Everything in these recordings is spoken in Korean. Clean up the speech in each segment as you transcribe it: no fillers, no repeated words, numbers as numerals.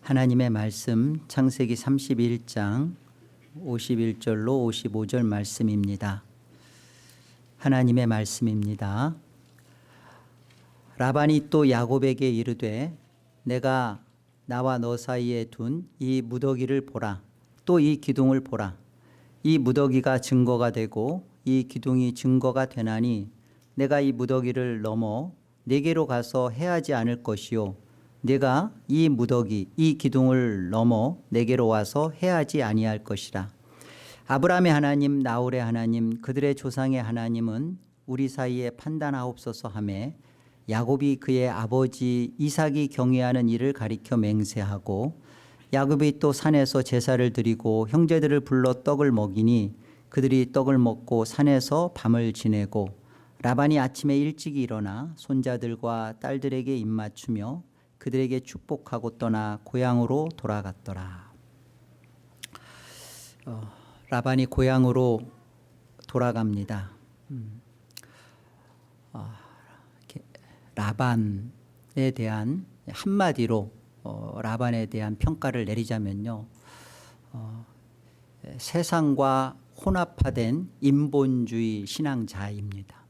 하나님의 말씀 창세기 31장 51절로 55절 말씀입니다. 하나님의 말씀입니다. 라반이 또 야곱에게 이르되 내가 나와 너 사이에 둔 이 무더기를 보라. 또 이 기둥을 보라. 이 무더기가 증거가 되고 이 기둥이 증거가 되나니 내가 이 무더기를 넘어 내게로 가서 해하지 않을 것이요 내가 이 무더기 이 기둥을 넘어 내게로 와서 해하지 아니할 것이라. 아브라함의 하나님 나홀의 하나님 그들의 조상의 하나님은 우리 사이에 판단하옵소서 하며 야곱이 그의 아버지 이삭이 경외하는 일을 가리켜 맹세하고 야곱이 또 산에서 제사를 드리고 형제들을 불러 떡을 먹이니 그들이 떡을 먹고 산에서 밤을 지내고 라반이 아침에 일찍 일어나 손자들과 딸들에게 입맞추며 그들에게 축복하고 떠나 고향으로 돌아갔더라. 라반이 고향으로 돌아갑니다. 라반에 대한 한마디로 라반에 대한 평가를 내리자면요, 세상과 혼합화된 인본주의 신앙자입니다.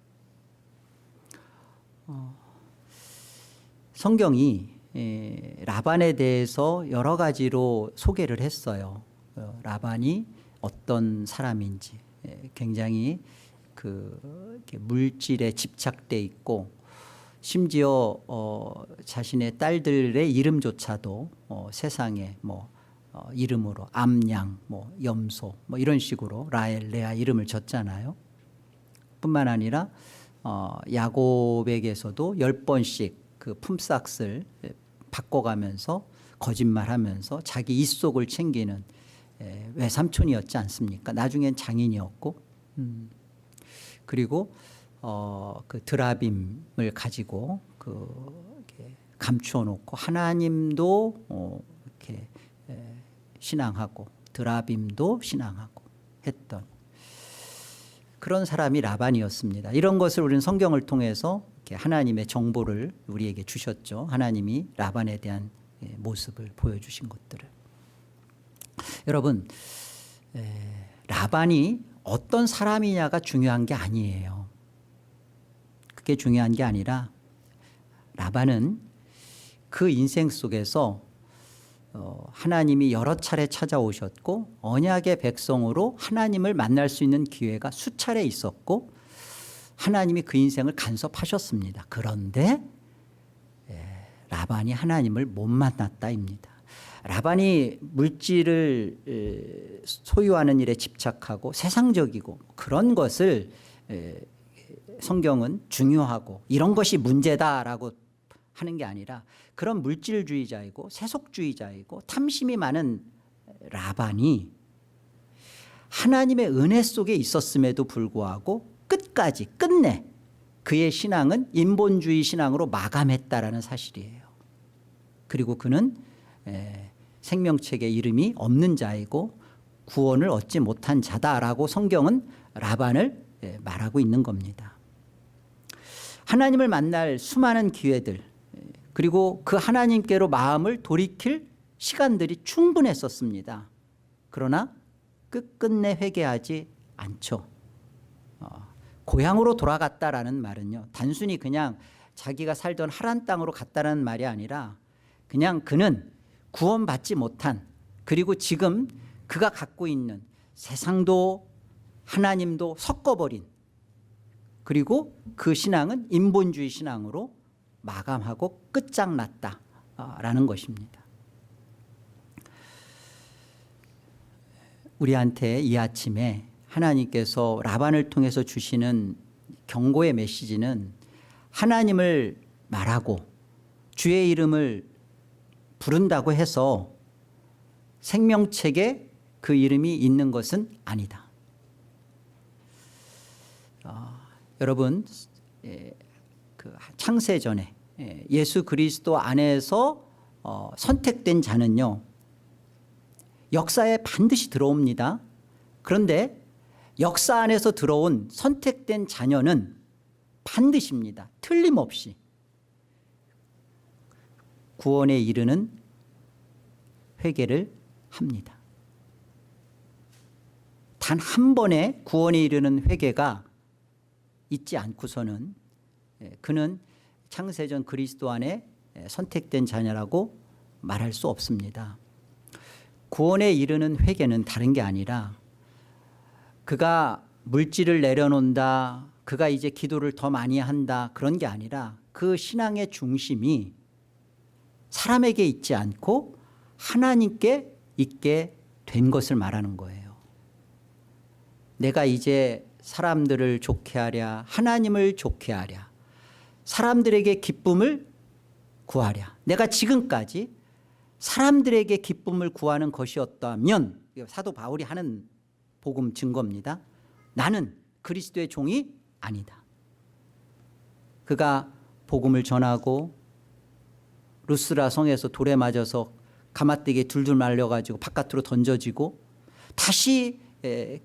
성경이 라반에 대해서 여러 가지로 소개를 했어요. 라반이 어떤 사람인지 굉장히 물질에 집착돼 있고 심지어 자신의 딸들의 이름조차도 세상에 이름으로 암양, 염소 이런 식으로 라헬, 레아 이름을 줬잖아요. 뿐만 아니라 야곱에게서도 10번씩 그 품삯을 바꿔가면서 거짓말하면서 자기 입속을 챙기는 외삼촌이었지 않습니까? 나중엔 장인이었고, 그리고 그 드라빔을 가지고 이렇게 감추어 놓고 하나님도 이렇게 신앙하고 드라빔도 신앙하고 했던 그런 사람이 라반이었습니다. 이런 것을 우리는 성경을 통해서 이렇게 하나님의 정보를 우리에게 주셨죠. 하나님이 라반에 대한 모습을 보여주신 것들을. 여러분, 라반이 어떤 사람이냐가 중요한 게 아니에요. 그게 중요한 게 아니라 라반은 그 인생 속에서 하나님이 여러 차례 찾아오셨고 언약의 백성으로 하나님을 만날 수 있는 기회가 수차례 있었고 하나님이 그 인생을 간섭하셨습니다. 그런데 라반이 하나님을 못 만났다입니다. 라반이 물질을 소유하는 일에 집착하고 세상적이고 그런 것을 성경은 중요하고 이런 것이 문제다라고 하는 게 아니라 그런 물질주의자이고 세속주의자이고 탐심이 많은 라반이 하나님의 은혜 속에 있었음에도 불구하고 끝까지 끝내 그의 신앙은 인본주의 신앙으로 마감했다라는 사실이에요. 그리고 그는 생명책에 이름이 없는 자이고 구원을 얻지 못한 자다라고 성경은 라반을 말하고 있는 겁니다. 하나님을 만날 수많은 기회들 그리고 그 하나님께로 마음을 돌이킬 시간들이 충분했었습니다. 그러나 끝끝내 회개하지 않죠. 고향으로 돌아갔다라는 말은요, 단순히 그냥 자기가 살던 하란 땅으로 갔다라는 말이 아니라 그냥 그는 구원받지 못한 그리고 지금 그가 갖고 있는 세상도 하나님도 섞어버린 그리고 그 신앙은 인본주의 신앙으로 마감하고 끝장났다라는 것입니다. 우리한테 이 아침에 하나님께서 라반을 통해서 주시는 경고의 메시지는 하나님을 말하고 주의 이름을 부른다고 해서 생명책에 그 이름이 있는 것은 아니다. 여러분, 그 창세전에 예수 그리스도 안에서 선택된 자는요, 역사에 반드시 들어옵니다. 그런데 역사 안에서 들어온 선택된 자녀는 반드시입니다. 틀림없이 구원에 이르는 회개를 합니다. 단 한 번의 구원에 이르는 회개가 있지 않고서는 그는 창세전 그리스도 안에 선택된 자녀라고 말할 수 없습니다. 구원에 이르는 회개는 다른 게 아니라 그가 물질을 내려놓는다, 그가 이제 기도를 더 많이 한다, 그런 게 아니라 그 신앙의 중심이 사람에게 있지 않고 하나님께 있게 된 것을 말하는 거예요. 내가 이제 사람들을 좋게 하랴, 하나님을 좋게 하랴, 사람들에게 기쁨을 구하랴. 내가 지금까지 사람들에게 기쁨을 구하는 것이었다면, 사도 바울이 하는 복음 증거입니다. 나는 그리스도의 종이 아니다. 그가 복음을 전하고 루스라 성에서 돌에 맞아서 가마떼기에 둘둘 말려가지고 바깥으로 던져지고 다시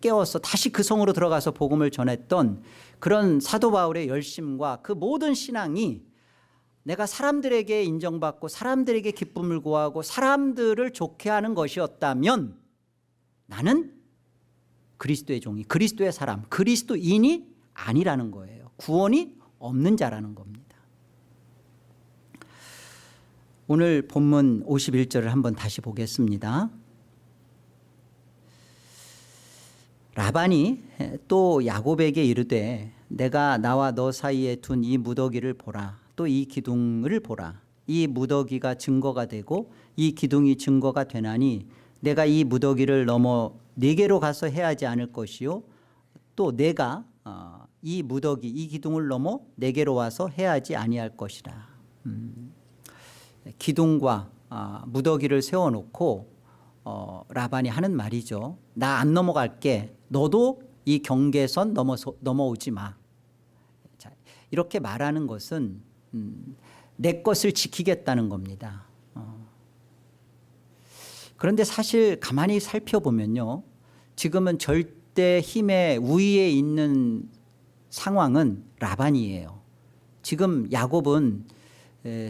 깨워서 다시 그 성으로 들어가서 복음을 전했던 그런 사도 바울의 열심과 그 모든 신앙이 내가 사람들에게 인정받고 사람들에게 기쁨을 구하고 사람들을 좋게 하는 것이었다면 나는 그리스도의 종이, 그리스도의 사람, 그리스도인이 아니라는 거예요. 구원이 없는 자라는 겁니다. 오늘 본문 51절을 한번 다시 보겠습니다. 라반이 또 야곱에게 이르되 내가 나와 너 사이에 둔 이 무더기를 보라. 또 이 기둥을 보라. 이 무더기가 증거가 되고 이 기둥이 증거가 되나니 내가 이 무더기를 넘어 네게로 가서 해하지 않을 것이요 또 내가 이 무더기 이 기둥을 넘어 네게로 와서 해하지 아니할 것이라. 기둥과 무더기를 세워놓고 라반이 하는 말이죠. 나 안 넘어갈게. 너도 이 경계선 넘어오지 마. 자, 이렇게 말하는 것은 내 것을 지키겠다는 겁니다. 그런데 사실 가만히 살펴보면요, 지금은 절대 힘의 우위에 있는 상황은 라반이에요. 지금 야곱은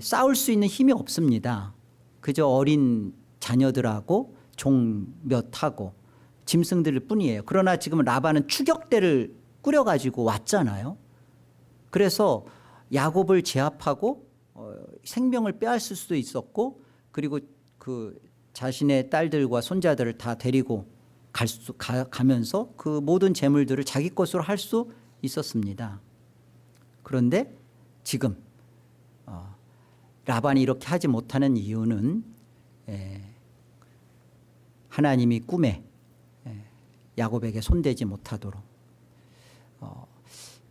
싸울 수 있는 힘이 없습니다. 그저 어린 자녀들하고 종 몇하고 짐승들일 뿐이에요. 그러나 지금 라반은 추격대를 꾸려가지고 왔잖아요. 그래서 야곱을 제압하고 생명을 빼앗을 수도 있었고, 그리고 그 자신의 딸들과 손자들을 다 데리고 가면서 그 모든 재물들을 자기 것으로 할 수 있었습니다. 그런데 지금 라반이 이렇게 하지 못하는 이유는 하나님이 꿈에 야곱에게 손대지 못하도록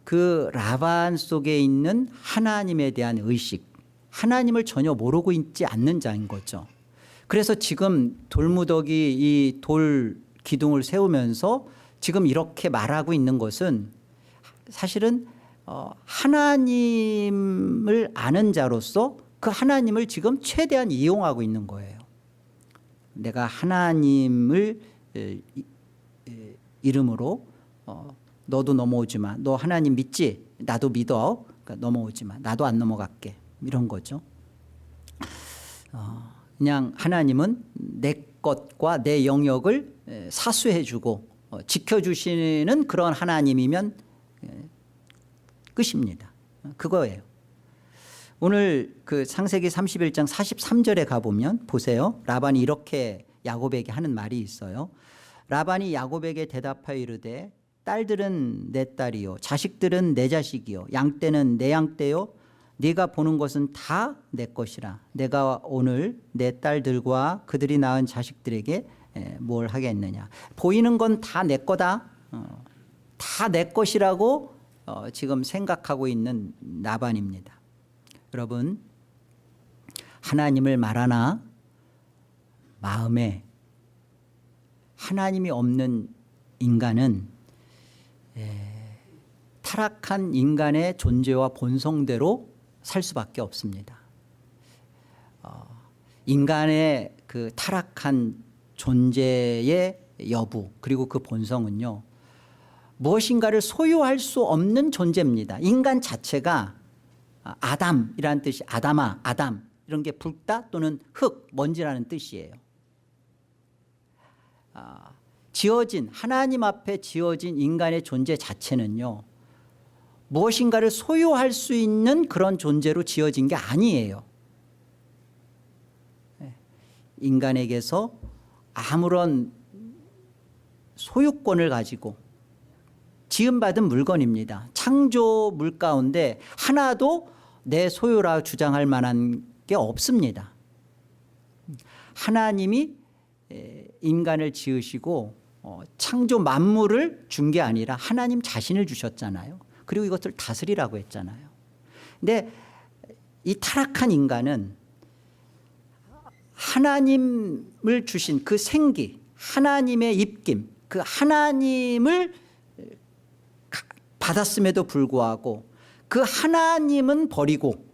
그 라반 속에 있는 하나님에 대한 의식, 하나님을 전혀 모르고 있지 않는 자인 거죠. 그래서 지금 돌무더기 이 돌 기둥을 세우면서 지금 이렇게 말하고 있는 것은 사실은 하나님을 아는 자로서 그 하나님을 지금 최대한 이용하고 있는 거예요. 내가 하나님을 이름으로 너도 넘어오지 마. 너 하나님 믿지? 나도 믿어. 그러니까 넘어오지 마. 나도 안 넘어갈게. 이런 거죠. 그냥 하나님은 내 것과 내 영역을 사수해 주고 지켜주시는 그런 하나님이면 끝입니다. 그거예요. 오늘 그 창세기 31장 43절에 가보면 보세요. 라반이 이렇게 야곱에게 하는 말이 있어요. 라반이 야곱에게 대답하여 이르되 딸들은 내 딸이요 자식들은 내 자식이요 양떼는 내 양떼요 네가 보는 것은 다 내 것이라. 내가 오늘 내 딸들과 그들이 낳은 자식들에게 뭘 하겠느냐. 보이는 건 다 내 거다. 다 내 것이라고 지금 생각하고 있는 라반입니다. 여러분, 하나님을 말하나 마음에 하나님이 없는 인간은 타락한 인간의 존재와 본성대로 살 수밖에 없습니다. 인간의 그 타락한 존재의 여부 그리고 그 본성은요, 무엇인가를 소유할 수 없는 존재입니다. 인간 자체가 아담이라는 뜻이 아담아, 아담 이런 게 붉다 또는 흙, 먼지라는 뜻이에요. 지어진 하나님 앞에 지어진 인간의 존재 자체는요, 무엇인가를 소유할 수 있는 그런 존재로 지어진 게 아니에요. 인간에게서 아무런 소유권을 가지고 지음받은 물건입니다. 창조물 가운데 하나도 내 소유라 주장할 만한 게 없습니다. 하나님이 인간을 지으시고 창조 만물을 준 게 아니라 하나님 자신을 주셨잖아요. 그리고 이것을 다스리라고 했잖아요. 근데 이 타락한 인간은 하나님을 주신 그 생기, 하나님의 입김, 그 하나님을 받았음에도 불구하고 그 하나님은 버리고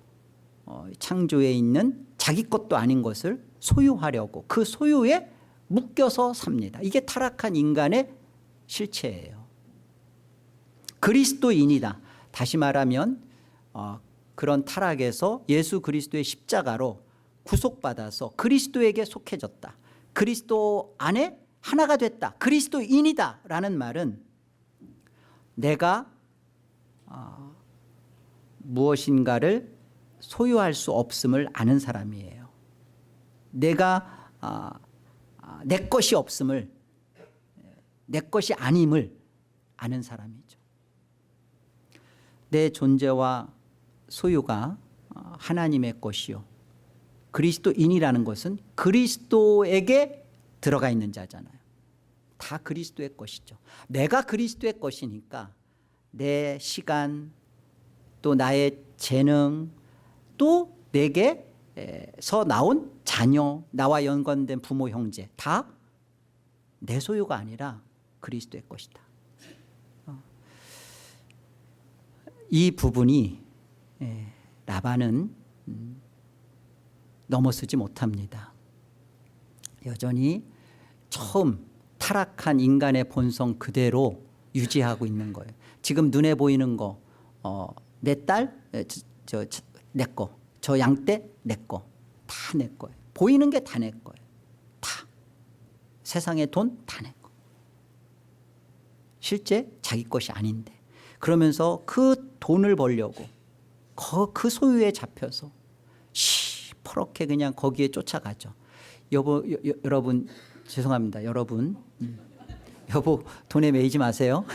창조에 있는 자기 것도 아닌 것을 소유하려고 그 소유에 묶여서 삽니다. 이게 타락한 인간의 실체예요. 그리스도인이다. 다시 말하면 그런 타락에서 예수 그리스도의 십자가로 구속받아서 그리스도에게 속해졌다. 그리스도 안에 하나가 됐다. 그리스도인이다 라는 말은 내가 무엇인가를 소유할 수 없음을 아는 사람이에요. 내가 내 것이 없음을, 내 것이 아님을 아는 사람이죠. 내 존재와 소유가 하나님의 것이요, 그리스도인이라는 것은 그리스도에게 들어가 있는 자잖아요. 다 그리스도의 것이죠. 내가 그리스도의 것이니까 내 시간, 또 나의 재능, 또 내게서 나온 자녀, 나와 연관된 부모, 형제 다 내 소유가 아니라 그리스도의 것이다. 이 부분이 라반은 넘어서지 못합니다. 여전히 처음 타락한 인간의 본성 그대로 유지하고 있는 거예요. 지금 눈에 보이는 거, 내 딸, 내 거, 저 양떼 내 거, 다 내 거예요. 보이는 게 다 내 거예요. 다. 세상의 돈 다 내 거. 실제 자기 것이 아닌데. 그러면서 그 돈을 벌려고 그 소유에 잡혀서 시퍼렇게 그냥 거기에 쫓아가죠. 여러분 죄송합니다. 여러분 여보 돈에 매이지 마세요.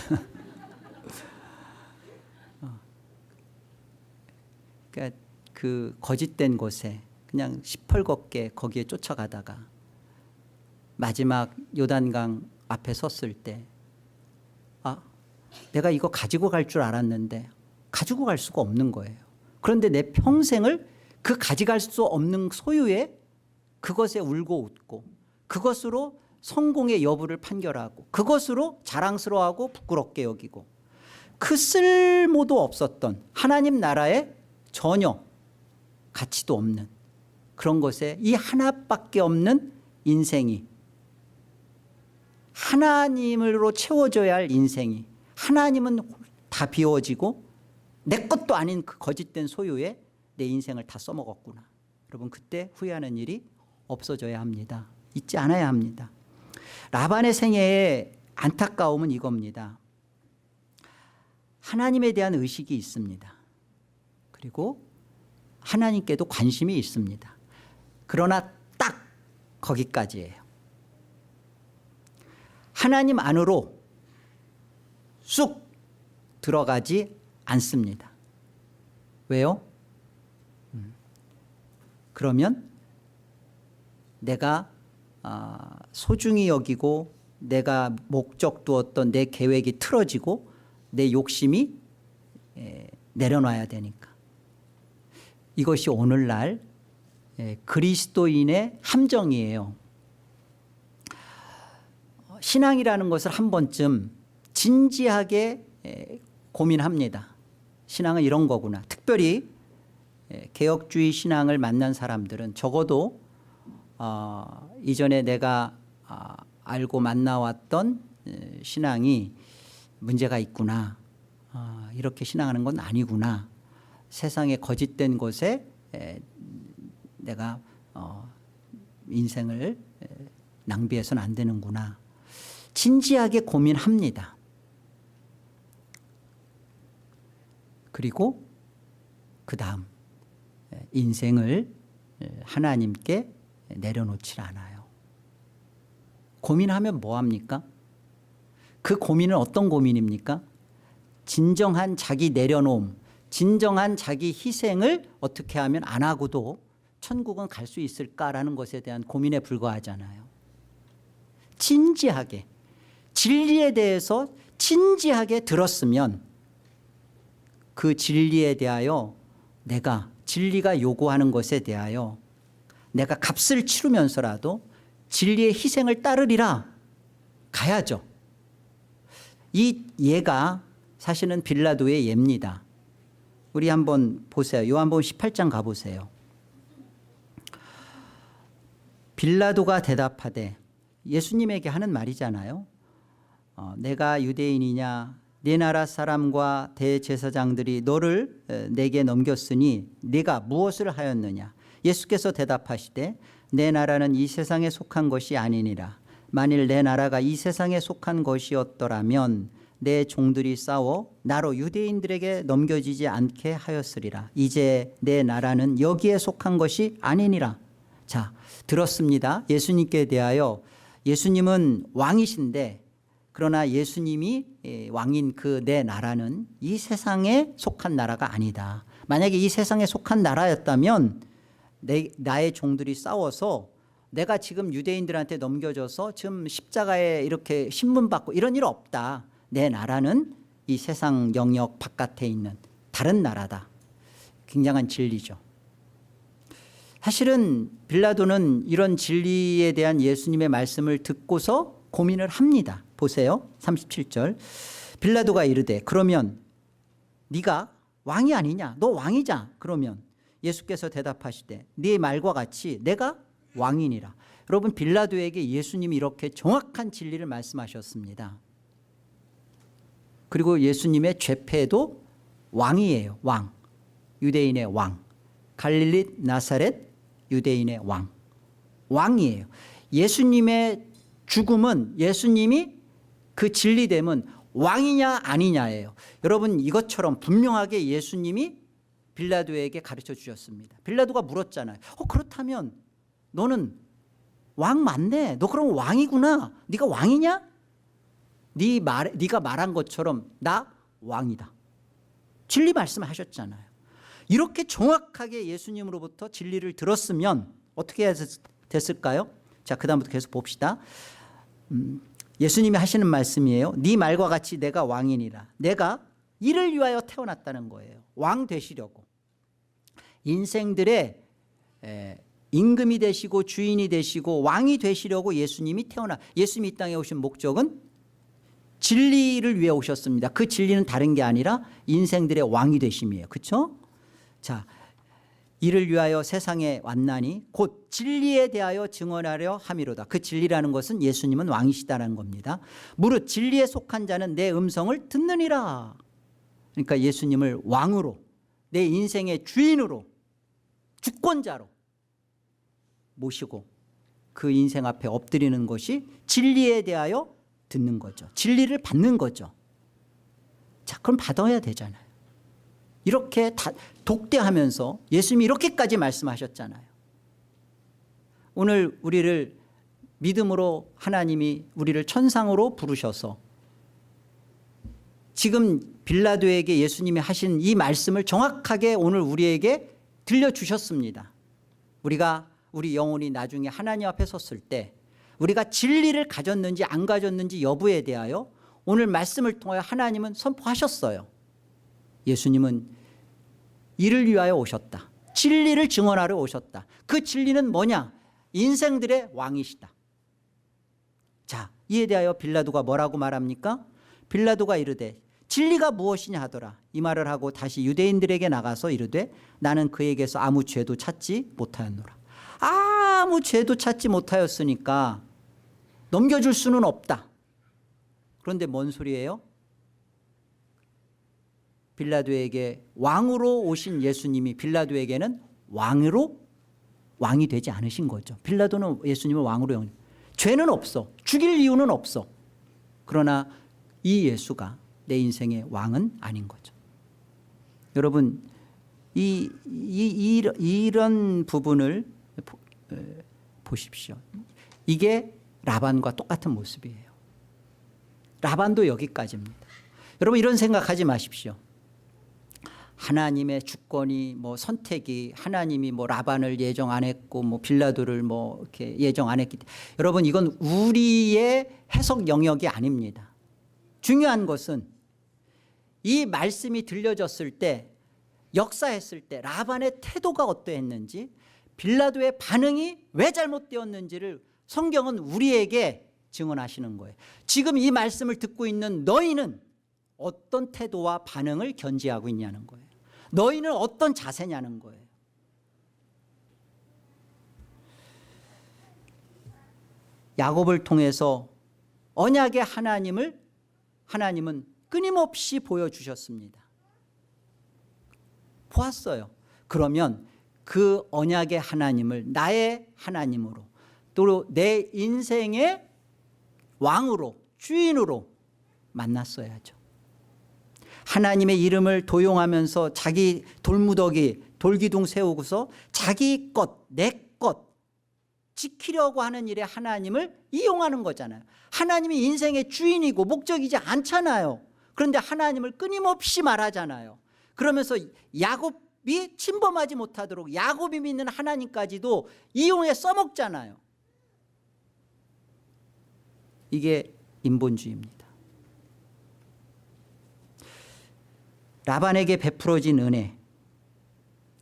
그러니까 그 거짓된 곳에 그냥 시펄겋게 거기에 쫓아가다가 마지막 요단강 앞에 섰을 때 내가 이거 가지고 갈 줄 알았는데 가지고 갈 수가 없는 거예요. 그런데 내 평생을 그 가져갈 수 없는 소유에 그것에 울고 웃고 그것으로 성공의 여부를 판결하고 그것으로 자랑스러워하고 부끄럽게 여기고 그 쓸모도 없었던 하나님 나라에 전혀 가치도 없는 그런 것에 이 하나밖에 없는 인생이 하나님으로 채워져야 할 인생이 하나님은 다 비워지고 내 것도 아닌 그 거짓된 소유에 내 인생을 다 써먹었구나. 여러분 그때 후회하는 일이 없어져야 합니다. 잊지 않아야 합니다. 라반의 생애의 안타까움은 이겁니다. 하나님에 대한 의식이 있습니다. 그리고 하나님께도 관심이 있습니다. 그러나 딱 거기까지예요. 하나님 안으로 쑥 들어가지 않습니다. 왜요? 그러면 내가 소중히 여기고 내가 목적 두었던 내 계획이 틀어지고 내 욕심이 내려놔야 되니까. 이것이 오늘날 그리스도인의 함정이에요. 신앙이라는 것을 한 번쯤 진지하게 고민합니다. 신앙은 이런 거구나. 특별히 개혁주의 신앙을 만난 사람들은 적어도 이전에 내가 알고 만나왔던 신앙이 문제가 있구나. 이렇게 신앙하는 건 아니구나. 세상의 거짓된 것에 내가 인생을 낭비해서는 안 되는구나. 진지하게 고민합니다. 그리고 그 다음 인생을 하나님께 내려놓질 않아요. 고민하면 뭐합니까? 그 고민은 어떤 고민입니까? 진정한 자기 내려놓음, 진정한 자기 희생을 어떻게 하면 안 하고도 천국은 갈 수 있을까라는 것에 대한 고민에 불과하잖아요. 진지하게 진리에 대해서 진지하게 들었으면 그 진리에 대하여 내가 진리가 요구하는 것에 대하여 내가 값을 치르면서라도 진리의 희생을 따르리라 가야죠. 이 예가 사실은 빌라도의 예입니다. 우리 한번 보세요. 요한복음 18장 가보세요. 빌라도가 대답하되, 예수님에게 하는 말이잖아요. 내가 유대인이냐, 네 나라 사람과 대제사장들이 너를 내게 넘겼으니 네가 무엇을 하였느냐. 예수께서 대답하시되, 내 나라는 이 세상에 속한 것이 아니니라. 만일 내 나라가 이 세상에 속한 것이었더라면 내 종들이 싸워 나로 유대인들에게 넘겨지지 않게 하였으리라. 이제 내 나라는 여기에 속한 것이 아니니라. 자, 들었습니다. 예수님께 대하여 예수님은 왕이신데, 그러나 예수님이 왕인 그 내 나라는 이 세상에 속한 나라가 아니다. 만약에 이 세상에 속한 나라였다면 나의 종들이 싸워서 내가 지금 유대인들한테 넘겨져서 지금 십자가에 이렇게 신문받고 이런 일 없다. 내 나라는 이 세상 영역 바깥에 있는 다른 나라다. 굉장한 진리죠. 사실은 빌라도는 이런 진리에 대한 예수님의 말씀을 듣고서 고민을 합니다. 보세요. 37절. 빌라도가 이르되, 그러면 네가 왕이 아니냐? 너 왕이자. 그러면 예수께서 대답하시되, 네 말과 같이 내가 왕이니라. 여러분, 빌라도에게 예수님이 이렇게 정확한 진리를 말씀하셨습니다. 그리고 예수님의 죄패도 왕이에요. 왕. 유대인의 왕. 갈릴리 나사렛 유대인의 왕. 왕이에요. 예수님의 죽음은, 예수님이 그 진리됨은 왕이냐 아니냐예요. 여러분, 이것처럼 분명하게 예수님이 빌라도에게 가르쳐 주셨습니다. 빌라도가 물었잖아요. 그렇다면 너는 왕 맞네. 너 그럼 왕이구나. 네가 왕이냐? 네가 말한 것처럼 나 왕이다. 진리 말씀하셨잖아요. 이렇게 정확하게 예수님으로부터 진리를 들었으면 어떻게 해야 됐을까요? 자, 그 다음부터 계속 봅시다. 예수님이 하시는 말씀이에요. 네 말과 같이 내가 왕이니라. 내가 이를 위하여 태어났다는 거예요. 왕 되시려고. 인생들의 임금이 되시고 주인이 되시고 왕이 되시려고 예수님이 예수님이 이 땅에 오신 목적은 진리를 위해 오셨습니다. 그 진리는 다른 게 아니라 인생들의 왕이 되심이에요. 그렇죠? 자, 이를 위하여 세상에 왔나니 곧 진리에 대하여 증언하려 함이로다. 그 진리라는 것은 예수님은 왕이시다라는 겁니다. 무릇 진리에 속한 자는 내 음성을 듣느니라. 그러니까 예수님을 왕으로, 내 인생의 주인으로, 주권자로 모시고 그 인생 앞에 엎드리는 것이 진리에 대하여 듣는 거죠. 진리를 받는 거죠. 자, 그럼 받아야 되잖아요. 이렇게 독대하면서 예수님이 이렇게까지 말씀하셨잖아요. 오늘 우리를 믿음으로 하나님이 우리를 천상으로 부르셔서 지금 빌라도에게 예수님이 하신 이 말씀을 정확하게 오늘 우리에게 들려주셨습니다. 우리 영혼이 나중에 하나님 앞에 섰을 때 우리가 진리를 가졌는지 안 가졌는지 여부에 대하여 오늘 말씀을 통하여 하나님은 선포하셨어요. 예수님은 이를 위하여 오셨다. 진리를 증언하러 오셨다. 그 진리는 뭐냐? 인생들의 왕이시다. 자, 이에 대하여 빌라도가 뭐라고 말합니까? 빌라도가 이르되 진리가 무엇이냐 하더라. 이 말을 하고 다시 유대인들에게 나가서 이르되 나는 그에게서 아무 죄도 찾지 못하였노라. 아무 죄도 찾지 못하였으니까 넘겨줄 수는 없다. 그런데 뭔 소리예요? 빌라도에게 왕으로 오신 예수님이 빌라도에게는 왕이 되지 않으신 거죠. 빌라도는 예수님을 왕으로 죄는 없어. 죽일 이유는 없어. 그러나 이 예수가 내 인생의 왕은 아닌 거죠. 여러분 이런 부분을 보십시오. 이게 라반과 똑같은 모습이에요. 라반도 여기까지입니다. 여러분 이런 생각하지 마십시오. 하나님의 주권이 선택이 하나님이 라반을 예정 안 했고 빌라도를 이렇게 예정 안 했기 때문에 여러분 이건 우리의 해석 영역이 아닙니다. 중요한 것은 이 말씀이 들려졌을 때 역사했을 때 라반의 태도가 어떠했는지 빌라도의 반응이 왜 잘못되었는지를 성경은 우리에게 증언하시는 거예요. 지금 이 말씀을 듣고 있는 너희는 어떤 태도와 반응을 견지하고 있냐는 거예요. 너희는 어떤 자세냐는 거예요. 야곱을 통해서 언약의 하나님은 끊임없이 보여주셨습니다. 보았어요. 그러면 그 언약의 하나님을 나의 하나님으로 또 내 인생의 왕으로 주인으로 만났어야죠. 하나님의 이름을 도용하면서 자기 돌무더기 돌기둥 세우고서 자기 것 내 것 지키려고 하는 일에 하나님을 이용하는 거잖아요. 하나님이 인생의 주인이고 목적이지 않잖아요. 그런데 하나님을 끊임없이 말하잖아요. 그러면서 야곱이 침범하지 못하도록 야곱이 믿는 하나님까지도 이용해 써먹잖아요. 이게 인본주의입니다. 라반에게 베풀어진 은혜,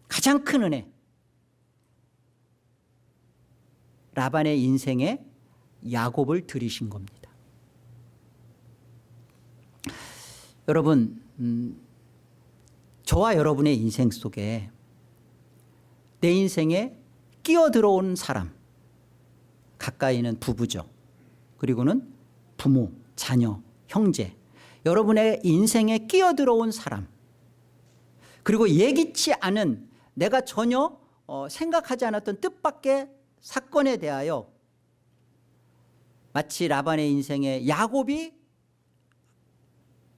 가장 큰 은혜, 라반의 인생에 야곱을 들이신 겁니다. 여러분 저와 여러분의 인생 속에 내 인생에 끼어들어온 사람, 가까이는 부부죠. 그리고는 부모, 자녀, 형제, 여러분의 인생에 끼어들어온 사람, 그리고 예기치 않은 내가 전혀 생각하지 않았던 뜻밖의 사건에 대하여 마치 라반의 인생에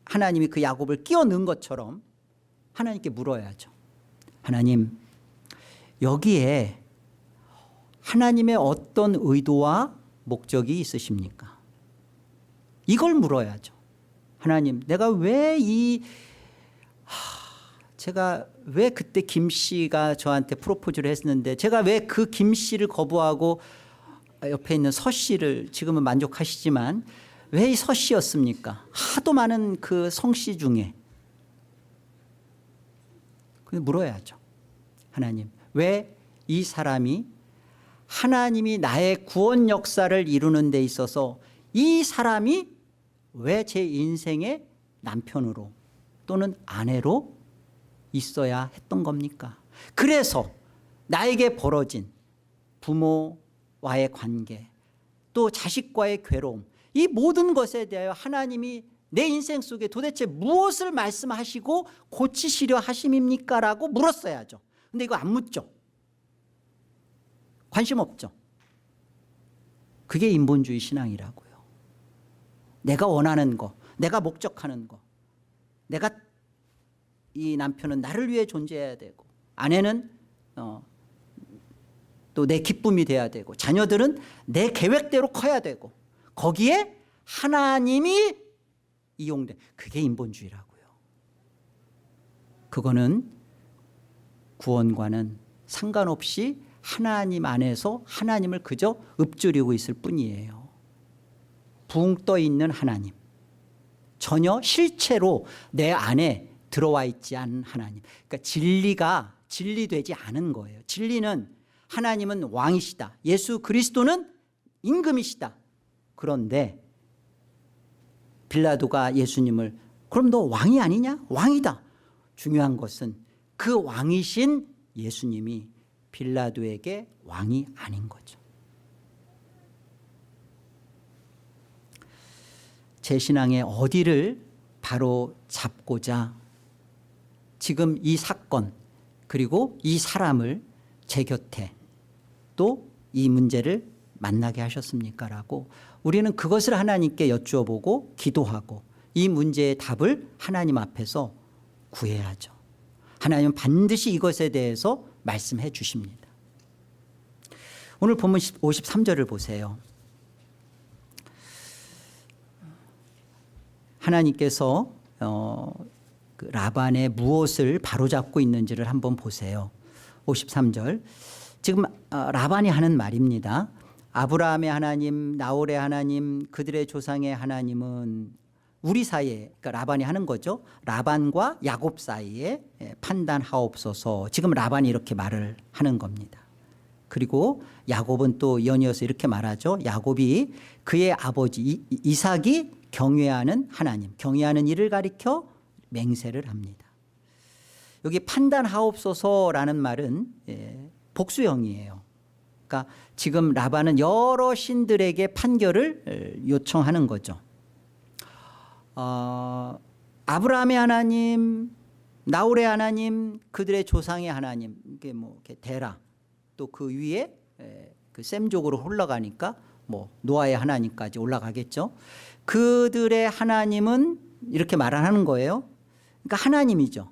하나님이 그 야곱을 끼워 넣은 것처럼 하나님께 물어야죠. 하나님, 여기에 하나님의 어떤 의도와 목적이 있으십니까? 이걸 물어야죠. 하나님, 내가 제가 왜 그때 김 씨가 저한테 프로포즈를 했는데 제가 왜 그 김 씨를 거부하고 옆에 있는 서 씨를 지금은 만족하시지만 왜 이 서 씨였습니까? 하도 많은 그 성 씨 중에. 물어야죠. 하나님, 왜 이 사람이 하나님이 나의 구원 역사를 이루는 데 있어서 이 사람이 왜 제 인생의 남편으로 또는 아내로 있어야 했던 겁니까? 그래서 나에게 벌어진 부모와의 관계, 또 자식과의 괴로움, 이 모든 것에 대하여 하나님이 내 인생 속에 도대체 무엇을 말씀하시고 고치시려 하심입니까? 라고 물었어야죠. 근데 이거 안 묻죠. 관심 없죠. 그게 인본주의 신앙이라고요. 내가 원하는 거, 내가 목적하는 거, 내가 이 남편은 나를 위해 존재해야 되고 아내는 또 내 기쁨이 돼야 되고 자녀들은 내 계획대로 커야 되고 거기에 하나님이 이용돼. 그게 인본주의라고요. 그거는 구원과는 상관없이 하나님 안에서 하나님을 그저 읊조리고 있을 뿐이에요. 붕 떠 있는 하나님, 전혀 실체로 내 안에 들어와 있지 않은 하나님. 그러니까 진리가 진리되지 않은 거예요. 진리는 하나님은 왕이시다, 예수 그리스도는 임금이시다. 그런데 빌라도가 예수님을 그럼 너 왕이 아니냐? 왕이다. 중요한 것은 그 왕이신 예수님이 빌라도에게 왕이 아닌 거죠. 제 신앙의 어디를 바로 잡고자 지금 이 사건 그리고 이 사람을 제 곁에 또 이 문제를 만나게 하셨습니까? 라고 우리는 그것을 하나님께 여쭈어보고 기도하고 이 문제의 답을 하나님 앞에서 구해야죠. 하나님은 반드시 이것에 대해서 말씀해 주십니다. 오늘 본문 53절을 보세요. 하나님께서 그 라반의 무엇을 바로잡고 있는지를 한번 보세요. 53절. 지금 라반이 하는 말입니다. 아브라함의 하나님, 나홀의 하나님, 그들의 조상의 하나님은 우리 사이에, 그러니까 라반이 하는 거죠. 라반과 야곱 사이에 판단하옵소서. 지금 라반이 이렇게 말을 하는 겁니다. 그리고 야곱은 또 연이어서 이렇게 말하죠. 야곱이 그의 아버지 이삭이 경외하는 하나님, 경외하는 이를 가리켜 맹세를 합니다. 여기 판단하옵소서라는 말은 복수형이에요. 그러니까 지금 라반은 여러 신들에게 판결을 요청하는 거죠. 아브라함의 하나님, 나홀의 하나님, 그들의 조상의 하나님, 이게 뭐 이렇게 데라, 또 그 위에 그 셈족으로 올라가니까 뭐 노아의 하나님까지 올라가겠죠. 그들의 하나님은 이렇게 말하는 거예요. 그러니까 하나님이죠.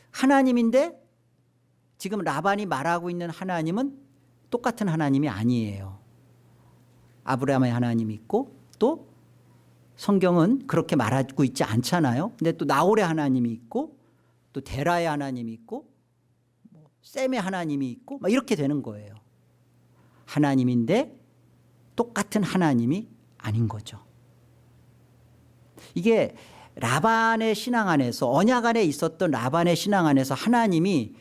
하나님인데 지금 라반이 말하고 있는 하나님은 똑같은 하나님이 아니에요. 아브라함의 하나님이 있고 또 성경은 그렇게 말하고 있지 않잖아요. 근데 또 나홀의 하나님이 있고 또 데라의 하나님이 있고 셈의 하나님이 있고 막 이렇게 되는 거예요. 하나님인데 똑같은 하나님이 아닌 거죠. 이게 라반의 신앙 안에서, 언약 안에 있었던 라반의 신앙 안에서 하나님이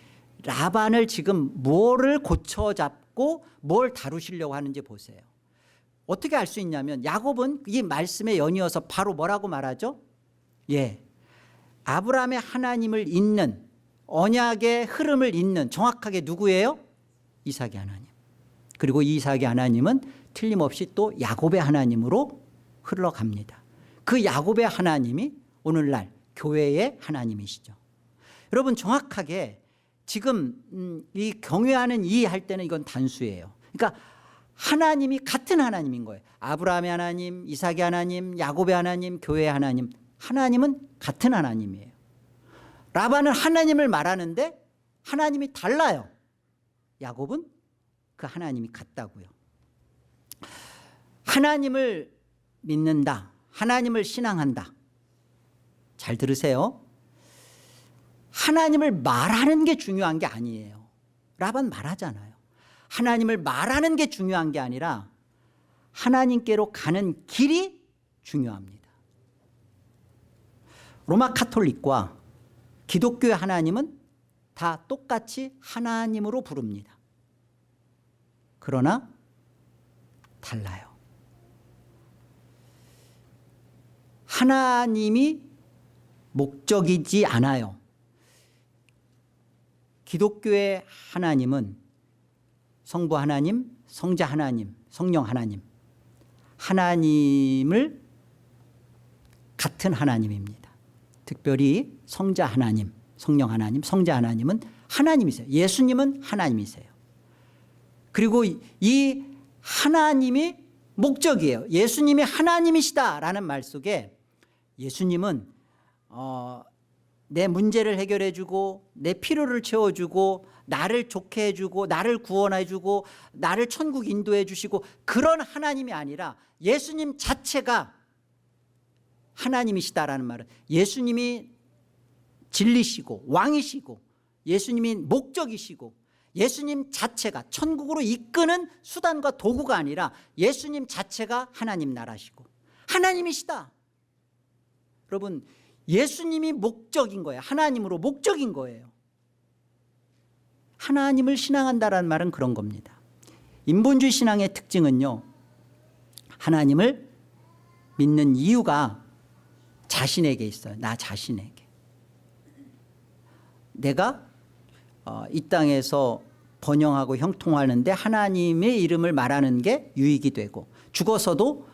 라반을 지금 뭐를 고쳐잡고 뭘 다루시려고 하는지 보세요. 어떻게 알 수 있냐면 야곱은 이 말씀에 연이어서 바로 뭐라고 말하죠? 아브라함의 하나님을 잇는, 언약의 흐름을 잇는 정확하게 누구예요? 이삭의 하나님. 그리고 이 이삭의 하나님은 틀림없이 또 야곱의 하나님으로 흘러갑니다. 그 야곱의 하나님이 오늘날 교회의 하나님이시죠. 여러분 정확하게 지금 이 경외하는 이 할 때는 이건 단수예요. 그러니까 하나님이 같은 하나님인 거예요. 아브라함의 하나님, 이삭의 하나님, 야곱의 하나님, 교회의 하나님. 하나님은 같은 하나님이에요. 라반은 하나님을 말하는데 하나님이 달라요. 야곱은 그 하나님이 같다고요. 하나님을 믿는다. 하나님을 신앙한다. 잘 들으세요. 하나님을 말하는 게 중요한 게 아니에요. 라반 말하잖아요. 하나님을 말하는 게 중요한 게 아니라 하나님께로 가는 길이 중요합니다. 로마 카톨릭과 기독교의 하나님은 다 똑같이 하나님으로 부릅니다. 그러나 달라요. 하나님이 목적이지 않아요. 기독교의 하나님은 성부 하나님, 성자 하나님, 성령 하나님, 하나님을 같은 하나님입니다. 특별히 성자 하나님, 성령 하나님, 성자 하나님은 하나님이세요. 예수님은 하나님이세요. 그리고 이 하나님이 목적이에요. 예수님이 하나님이시다라는 말 속에 예수님은 내 문제를 해결해 주고 내 필요를 채워주고 나를 좋게 해주고 나를 구원해주고 나를 천국 인도해 주시고 그런 하나님이 아니라 예수님 자체가 하나님이시다라는 말은 예수님이 진리시고 왕이시고 예수님이 목적이시고 예수님 자체가 천국으로 이끄는 수단과 도구가 아니라 예수님 자체가 하나님 나라시고 하나님이시다. 여러분 예수님이 목적인 거예요. 하나님으로 목적인 거예요. 하나님을 신앙한다라는 말은 그런 겁니다. 인본주의 신앙의 특징은요, 하나님을 믿는 이유가 자신에게 있어요. 나 자신에게. 내가 이 땅에서 번영하고 형통하는데 하나님의 이름을 말하는 게 유익이 되고 죽어서도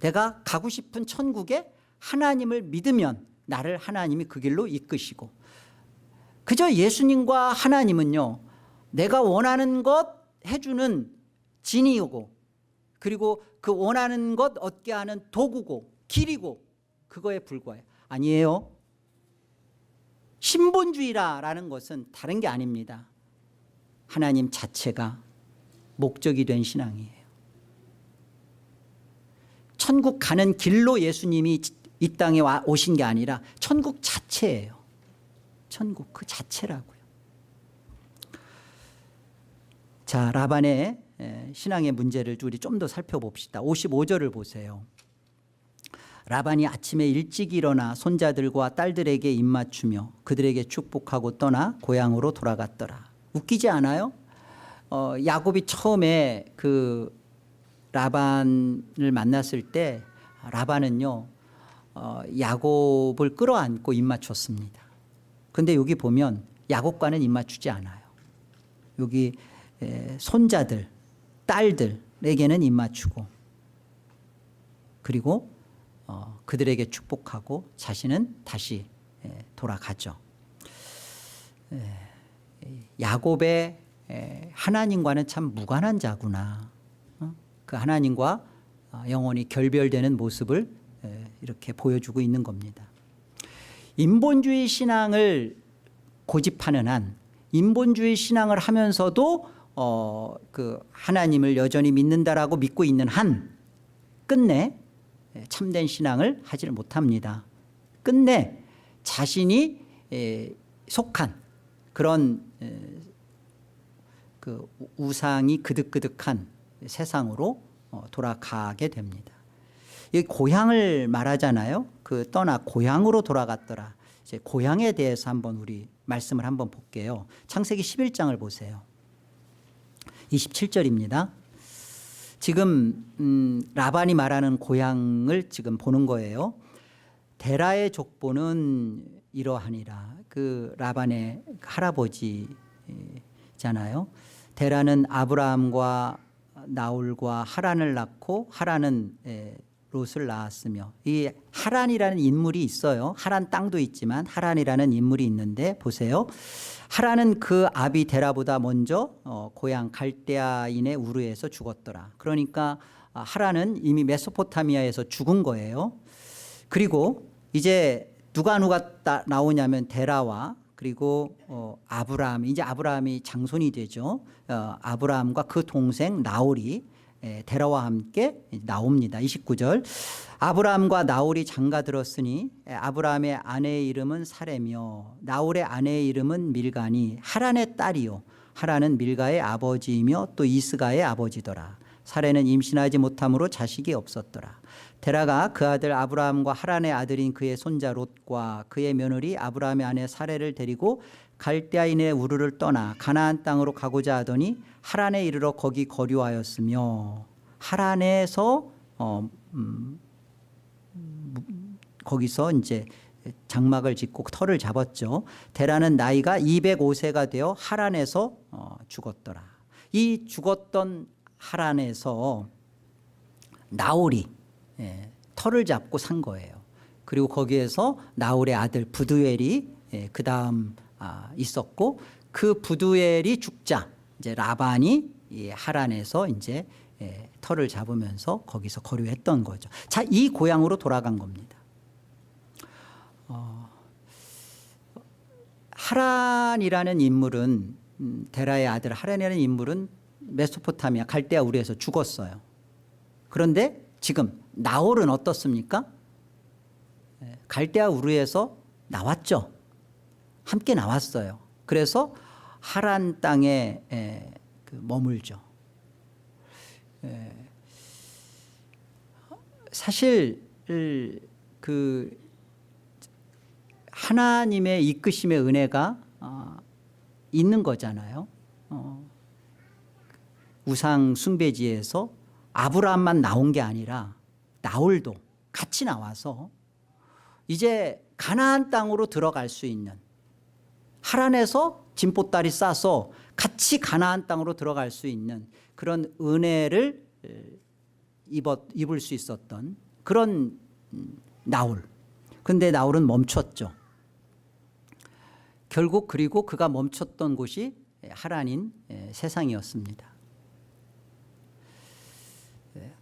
내가 가고 싶은 천국에 하나님을 믿으면 나를 하나님이 그 길로 이끄시고 그저 예수님과 하나님은요 내가 원하는 것 해주는 진이고 그리고 그 원하는 것 얻게 하는 도구고 길이고 그거에 불과해요. 아니에요. 신본주의라는 것은 다른 게 아닙니다. 하나님 자체가 목적이 된 신앙이에요. 천국 가는 길로 예수님이 이 땅에 오신 게 아니라 천국 자체예요. 천국 그 자체라고요. 자, 라반의 신앙의 문제를 우리 좀 더 살펴봅시다. 55절을 보세요. 라반이 아침에 일찍 일어나 손자들과 딸들에게 입맞추며 그들에게 축복하고 떠나 고향으로 돌아갔더라. 웃기지 않아요? 야곱이 처음에 그 라반을 만났을 때 라반은요 야곱을 끌어안고 입맞췄습니다. 그런데 여기 보면 야곱과는 입맞추지 않아요. 여기 손자들, 딸들에게는 입맞추고 그리고 그들에게 축복하고 자신은 다시 돌아가죠. 야곱의 하나님과는 참 무관한 자구나. 그 하나님과 영원히 결별되는 모습을 이렇게 보여주고 있는 겁니다. 인본주의 신앙을 고집하는 한, 인본주의 신앙을 하면서도 그 하나님을 여전히 믿는다라고 믿고 있는 한 끝내 참된 신앙을 하지를 못합니다. 끝내 자신이 속한 그런 그 우상이 그득그득한 세상으로 돌아가게 됩니다. 이 고향을 말하잖아요. 그 떠나 고향으로 돌아갔더라. 이제 고향에 대해서 한번 우리 말씀을 한번 볼게요. 창세기 11장을 보세요. 27절입니다. 지금 라반이 말하는 고향을 지금 보는 거예요. 데라의 족보는 이러하니라. 그 라반의 할아버지잖아요. 데라는 아브라함과 나홀과 하란을 낳고 하란은 롯을 낳았으며, 이 하란이라는 인물이 있어요. 하란 땅도 있지만 하란이라는 인물이 있는데 보세요. 하란은 그 아비 데라보다 먼저 고향 갈대아인의 우르에서 죽었더라. 그러니까 하란은 이미 메소포타미아에서 죽은 거예요. 그리고 이제 누가 나오냐면 데라와 그리고 아브라함, 이제 아브라함이 장손이 되죠. 아브라함과 그 동생 나홀이 데라와 함께 나옵니다. 29절. 아브라함과 나홀이 장가들었으니 아브라함의 아내의 이름은 사레며 나홀의 아내의 이름은 밀가니 하란의 딸이요 하란은 밀가의 아버지이며 또 이스가의 아버지더라. 사레는 임신하지 못함으로 자식이 없었더라. 데라가 그 아들 아브라함과 하란의 아들인 그의 손자 롯과 그의 며느리 아브라함의 아내 사레를 데리고 갈대아인의 우르를 떠나 가나안 땅으로 가고자 하더니 하란에 이르러 거기 거류하였으며, 하란에서 거기서 이제 장막을 짓고 터를 잡았죠. 데라는 나이가 205세가 되어 하란에서 죽었더라. 이 죽었던 하란에서 나홀이 터를 잡고 산 거예요. 그리고 거기에서 나홀의 아들 부두엘이 그 다음 있었고, 그 부두엘이 죽자 이제 라반이 이 하란에서 이제 터를 잡으면서 거기서 거류했던 거죠. 자, 이 고향으로 돌아간 겁니다. 하란이라는 인물은 데라의 아들 하란이라는 인물은 메소포타미아 갈대아 우르에서 죽었어요. 그런데 지금 나홀은 어떻습니까? 갈대아 우르에서 나왔죠. 함께 나왔어요. 그래서 하란 땅에 머물죠. 사실 그 하나님의 이끄심의 은혜가 있는 거잖아요. 우상 숭배지에서 아브라함만 나온 게 아니라 나홀도 같이 나와서 이제 가나안 땅으로 들어갈 수 있는, 하란에서 진보다리 싸서 같이 가나안 땅으로 들어갈 수 있는 그런 은혜를 입을 수 있었던 그런 나홀. 근데 나홀은 멈췄죠. 결국 그리고 그가 멈췄던 곳이 하란인 세상이었습니다.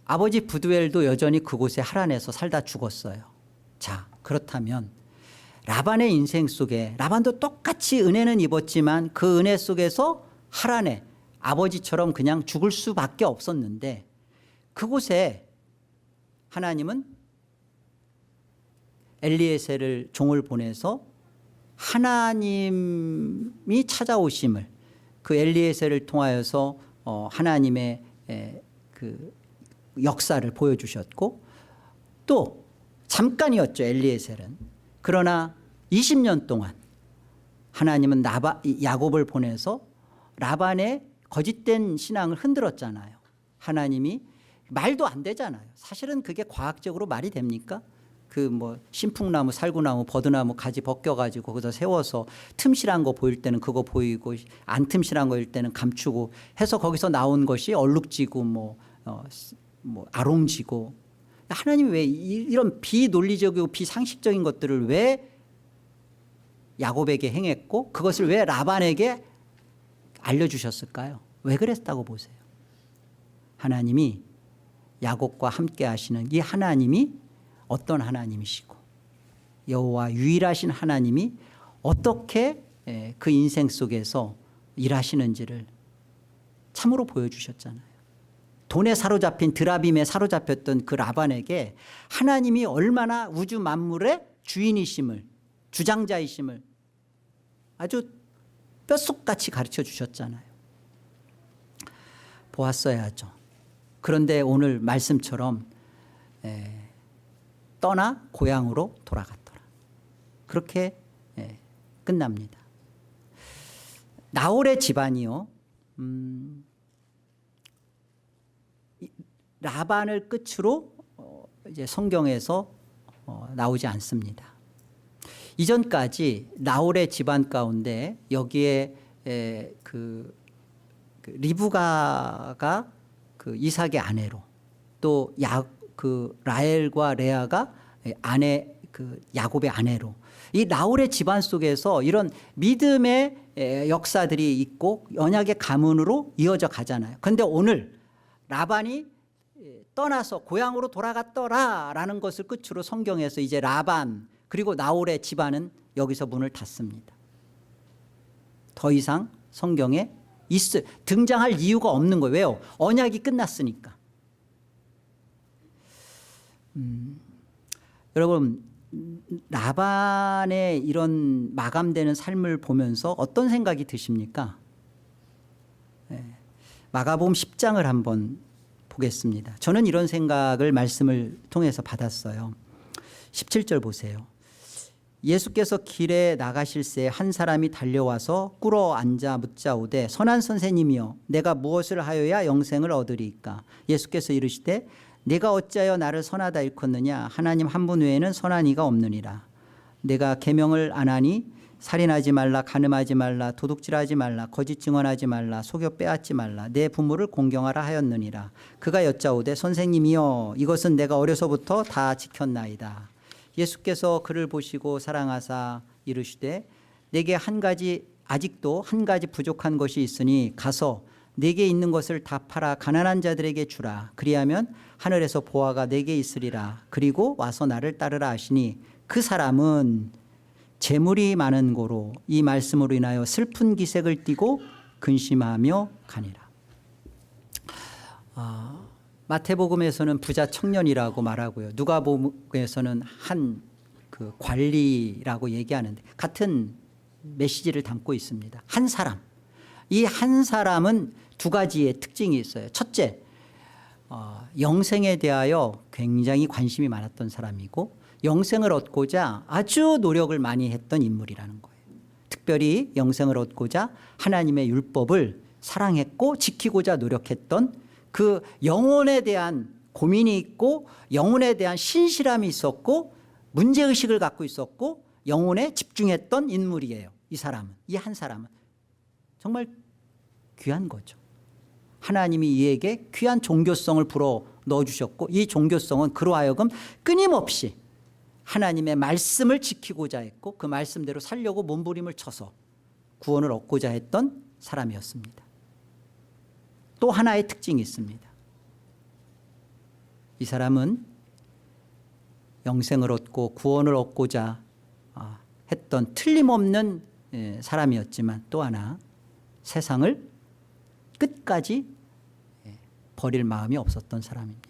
아버지 부두엘도 여전히 그곳에 하란에서 살다 죽었어요. 자, 그렇다면 라반의 인생 속에 라반도 똑같이 은혜는 입었지만 그 은혜 속에서 하란에 아버지처럼 그냥 죽을 수밖에 없었는데 그곳에 하나님은 엘리에셀을 종을 보내서 하나님이 찾아오심을 그 엘리에셀을 통하여서 하나님의 그 역사를 보여주셨고 또 잠깐이었죠. 엘리에셀은. 그러나 20년 동안 하나님은 야곱을 보내서 라반의 거짓된 신앙을 흔들었잖아요. 하나님이 말도 안 되잖아요. 사실은 그게 과학적으로 말이 됩니까? 그 뭐 신풍나무, 살구나무, 버드나무 가지 벗겨가지고 거기서 세워서 틈실한 거 보일 때는 그거 보이고 안 틈실한 거일 때는 감추고 해서 거기서 나온 것이 얼룩지고 뭐 아롱지고 하나님이 왜 이런 비논리적이고 비상식적인 것들을 왜 야곱에게 행했고 그것을 왜 라반에게 알려주셨을까요? 왜 그랬다고 보세요? 하나님이 야곱과 함께 하시는 이 하나님이 어떤 하나님이시고 여호와 유일하신 하나님이 어떻게 그 인생 속에서 일하시는지를 참으로 보여주셨잖아요. 돈에 사로잡힌 드라빔에 사로잡혔던 그 라반에게 하나님이 얼마나 우주 만물의 주인이심을 주장자이심을 아주 뼛속같이 가르쳐 주셨잖아요. 보았어야죠. 그런데 오늘 말씀처럼 떠나 고향으로 돌아갔더라. 그렇게 끝납니다. 나홀의 집안이요. 라반을 끝으로 이제 성경에서 나오지 않습니다. 이전까지 나홀의 집안 가운데 여기에 그 리브가가 그 이삭의 아내로 또 그 라헬과 레아가 아내 그 야곱의 아내로 이 나홀의 집안 속에서 이런 믿음의 역사들이 있고 언약의 가문으로 이어져 가잖아요. 그런데 오늘 라반이 떠나서 고향으로 돌아갔더라라는 것을 끝으로 성경에서 이제 라반 그리고 나홀의 집안은 여기서 문을 닫습니다. 더 이상 성경에 등장할 이유가 없는 거예요. 왜요? 언약이 끝났으니까. 여러분 라반의 이런 마감되는 삶을 보면서 어떤 생각이 드십니까? 마가복음 10장을 한번 보겠습니다. 저는 이런 생각을 말씀을 통해서 받았어요. 17절 보세요. 예수께서 길에 나가실새 한 사람이 달려와서 꿇어 앉아 묻자오되 선한 선생님이여 내가 무엇을 하여야 영생을 얻으리이까? 예수께서 이르시되 내가 어찌하여 나를 선하다 일컫느냐? 하나님 한 분 외에는 선한 이가 없느니라. 내가 계명을 안 하니 살인하지 말라, 간음하지 말라, 도둑질하지 말라, 거짓 증언하지 말라, 속여 빼앗지 말라, 내 부모를 공경하라 하였느니라. 그가 여짜오되 선생님이여 이것은 내가 어려서부터 다 지켰나이다. 예수께서 그를 보시고 사랑하사 이르시되 내게 아직도 한 가지 부족한 것이 있으니 가서 내게 있는 것을 다 팔아 가난한 자들에게 주라. 그리하면 하늘에서 보화가 내게 있으리라. 그리고 와서 나를 따르라 하시니 그 사람은 재물이 많은 고로 이 말씀으로 인하여 슬픈 기색을 띠고 근심하며 가니라. 마태복음에서는 부자 청년이라고 말하고요. 누가복음에서는 한 그 관리라고 얘기하는데 같은 메시지를 담고 있습니다. 한 사람. 이 한 사람은 두 가지의 특징이 있어요. 첫째, 영생에 대하여 굉장히 관심이 많았던 사람이고 영생을 얻고자 아주 노력을 많이 했던 인물이라는 거예요. 특별히 영생을 얻고자 하나님의 율법을 사랑했고 지키고자 노력했던 그 영혼에 대한 고민이 있고 영혼에 대한 신실함이 있었고 문제의식을 갖고 있었고 영혼에 집중했던 인물이에요. 이 사람은, 이 한 사람은 정말 귀한 거죠. 하나님이 이에게 귀한 종교성을 불어 넣어주셨고 이 종교성은 그로 하여금 끊임없이 하나님의 말씀을 지키고자 했고 그 말씀대로 살려고 몸부림을 쳐서 구원을 얻고자 했던 사람이었습니다. 또 하나의 특징이 있습니다. 이 사람은 영생을 얻고 구원을 얻고자 했던 틀림없는 사람이었지만 또 하나 세상을 끝까지 버릴 마음이 없었던 사람입니다.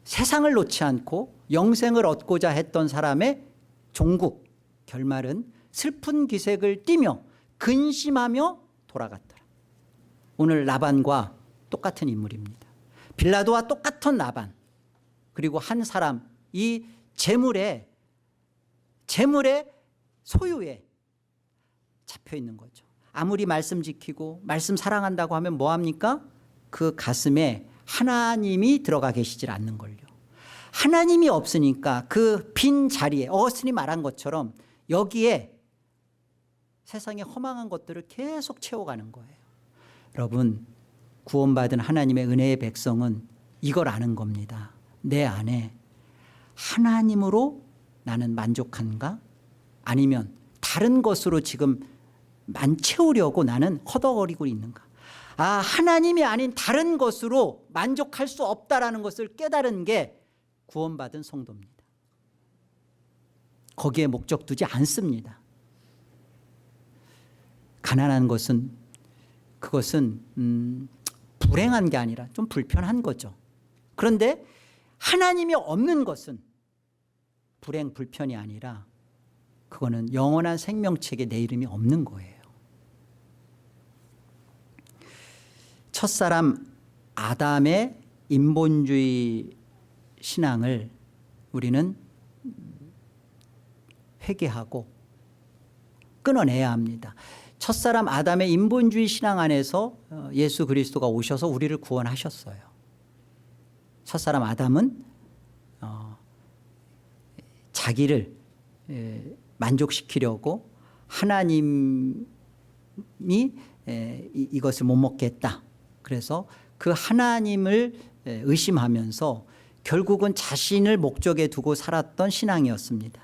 세상을 놓지 않고 영생을 얻고자 했던 사람의 종국 결말은 슬픈 기색을 띠며 근심하며 돌아갔더라. 오늘 라반과 똑같은 인물입니다. 빌라도와 똑같은 라반, 그리고 한 사람, 이 재물의 소유에 잡혀 있는 거죠. 아무리 말씀 지키고 말씀 사랑한다고 하면 뭐합니까? 그 가슴에 하나님이 들어가 계시질 않는 걸요. 하나님이 없으니까 그 빈 자리에 어스니 말한 것처럼 여기에 세상의 허망한 것들을 계속 채워가는 거예요. 여러분, 구원받은 하나님의 은혜의 백성은 이걸 아는 겁니다. 내 안에 하나님으로 나는 만족한가? 아니면 다른 것으로 지금 채우려고 나는 허덕거리고 있는가? 하나님이 아닌 다른 것으로 만족할 수 없다라는 것을 깨달은 게 구원받은 성도입니다. 거기에 목적 두지 않습니다. 가난한 것은 그것은 불행한 게 아니라 좀 불편한 거죠. 그런데 하나님이 없는 것은 불행, 불편이 아니라 그거는 영원한 생명책에 내 이름이 없는 거예요. 첫사람 아담의 인본주의 신앙을 우리는 회개하고 끊어내야 합니다. 첫사람 아담의 인본주의 신앙 안에서 예수 그리스도가 오셔서 우리를 구원하셨어요. 첫사람 아담은 자기를 만족시키려고 하나님이 이것을 못 먹겠다. 그래서 그 하나님을 의심하면서 결국은 자신을 목적에 두고 살았던 신앙이었습니다.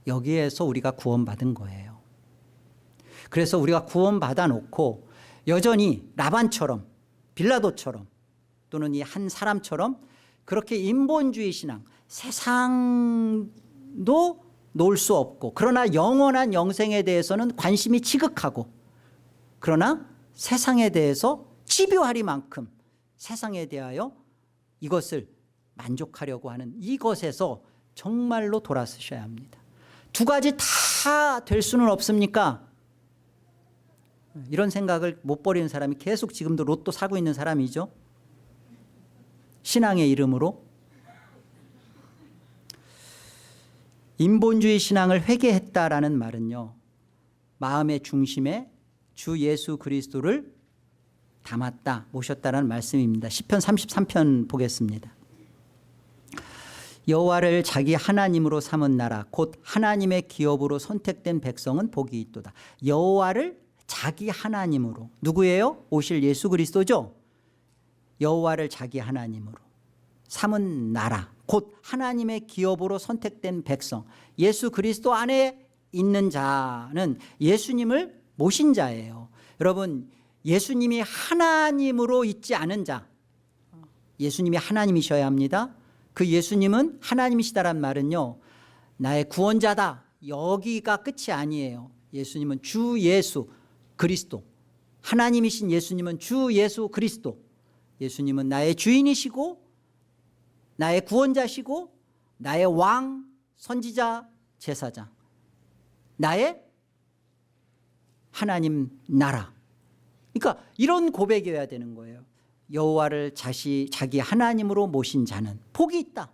여기에서 우리가 구원받은 거예요. 그래서 우리가 구원받아 놓고 여전히 라반처럼 빌라도처럼 또는 이 한 사람처럼 그렇게 인본주의 신앙, 세상도 놓을 수 없고 그러나 영원한 영생에 대해서는 관심이 지극하고 그러나 세상에 대해서 집요하리만큼 세상에 대하여 이것을 만족하려고 하는 이것에서 정말로 돌아서셔야 합니다. 두 가지 다 될 수는 없습니까? 이런 생각을 못 버리는 사람이 계속 지금도 로또 사고 있는 사람이죠. 신앙의 이름으로. 인본주의 신앙을 회개했다라는 말은요, 마음의 중심에 주 예수 그리스도를 담았다, 모셨다라는 말씀입니다. 시편 33편 보겠습니다. 여호와를 자기 하나님으로 삼은 나라 곧 하나님의 기업으로 선택된 백성은 복이 있도다. 여호와를 자기 하나님으로, 누구예요? 오실 예수 그리스도죠. 여호와를 자기 하나님으로 삼은 나라 곧 하나님의 기업으로 선택된 백성, 예수 그리스도 안에 있는 자는 예수님을 모신 자예요. 여러분, 예수님이 하나님으로 있지 않은 자, 예수님이 하나님이셔야 합니다. 그 예수님은 하나님이시다란 말은요, 나의 구원자다, 여기가 끝이 아니에요. 예수님은 주 예수 그리스도, 하나님이신 예수님은 주 예수 그리스도, 예수님은 나의 주인이시고 나의 구원자시고 나의 왕, 선지자, 제사장, 나의 하나님 나라. 그러니까 이런 고백이어야 되는 거예요. 여호와를 자기 하나님으로 모신 자는 복이 있다,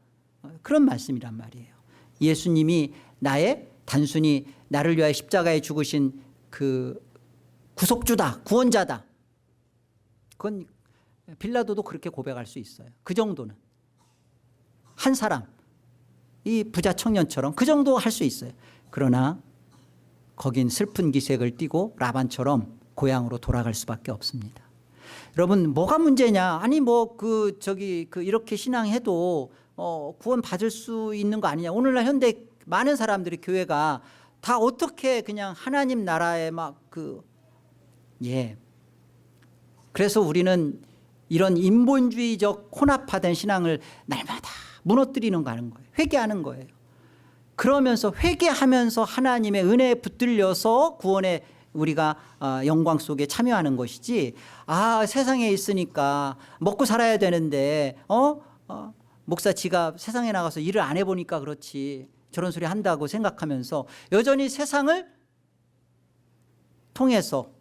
그런 말씀이란 말이에요. 예수님이 단순히 나를 위하여 십자가에 죽으신 그 구속주다, 구원자다, 그건 빌라도도 그렇게 고백할 수 있어요. 그 정도는 한 사람, 이 부자 청년처럼 그 정도 할 수 있어요. 그러나 거긴 슬픈 기색을 띠고 라반처럼 고향으로 돌아갈 수밖에 없습니다. 여러분, 뭐가 문제냐? 아니 이렇게 신앙해도 구원 받을 수 있는 거 아니냐? 오늘날 현대 많은 사람들이 교회가 다 어떻게 그냥 하나님 나라에 그래서 우리는 이런 인본주의적 혼합화된 신앙을 날마다 무너뜨리는 거예요. 회개하는 거예요. 그러면서 회개하면서 하나님의 은혜에 붙들려서 구원에 우리가 영광 속에 참여하는 것이지, 세상에 있으니까 먹고 살아야 되는데 목사 지가 세상에 나가서 일을 안 해보니까 그렇지 저런 소리 한다고 생각하면서 여전히 세상을 통해서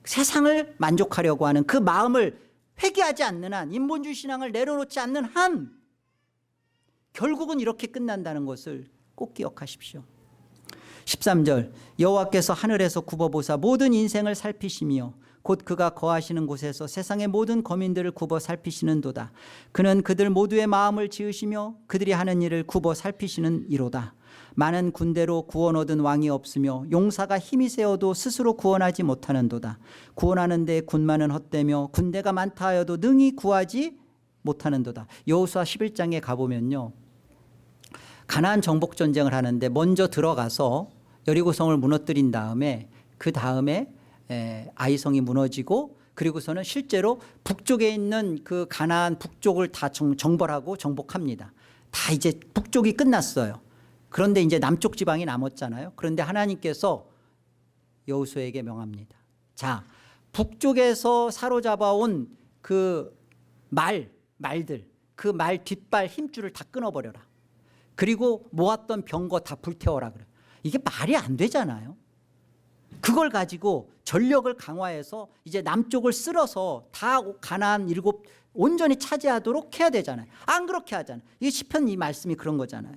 세상을 만족하려고 하는 그 마음을 회개하지 않는 한, 인본주의 신앙을 내려놓지 않는 한 결국은 이렇게 끝난다는 것을 꼭 기억하십시오. 13절, 여호와께서 하늘에서 굽어보사 모든 인생을 살피시며 곧 그가 거하시는 곳에서 세상의 모든 거민들을 굽어 살피시는도다. 그는 그들 모두의 마음을 지으시며 그들이 하는 일을 굽어 살피시는 이로다. 많은 군대로 구원 얻은 왕이 없으며 용사가 힘이 세어도 스스로 구원하지 못하는도다. 구원하는 데 군마는 헛되며 군대가 많다 하여도 능히 구하지 못하는도다. 여호수아 11장에 가보면요, 가나안 정복 전쟁을 하는데 먼저 들어가서 여리고성을 무너뜨린 다음에 그 다음에 아이성이 무너지고, 그리고서는 실제로 북쪽에 있는 그 가나안 북쪽을 다 정벌하고 정복합니다. 다 이제 북쪽이 끝났어요. 그런데 이제 남쪽 지방이 남았잖아요. 그런데 하나님께서 여호수아에게 명합니다. 자, 북쪽에서 사로잡아온 그 말들, 그 말 뒷발 힘줄을 다 끊어버려라. 그리고 모았던 병거 다 불태워라 그래. 이게 말이 안 되잖아요. 그걸 가지고 전력을 강화해서 이제 남쪽을 쓸어서 다 가나안 7 온전히 차지하도록 해야 되잖아요. 안 그렇게 하잖아요. 이게 시편 이 말씀이 그런 거잖아요.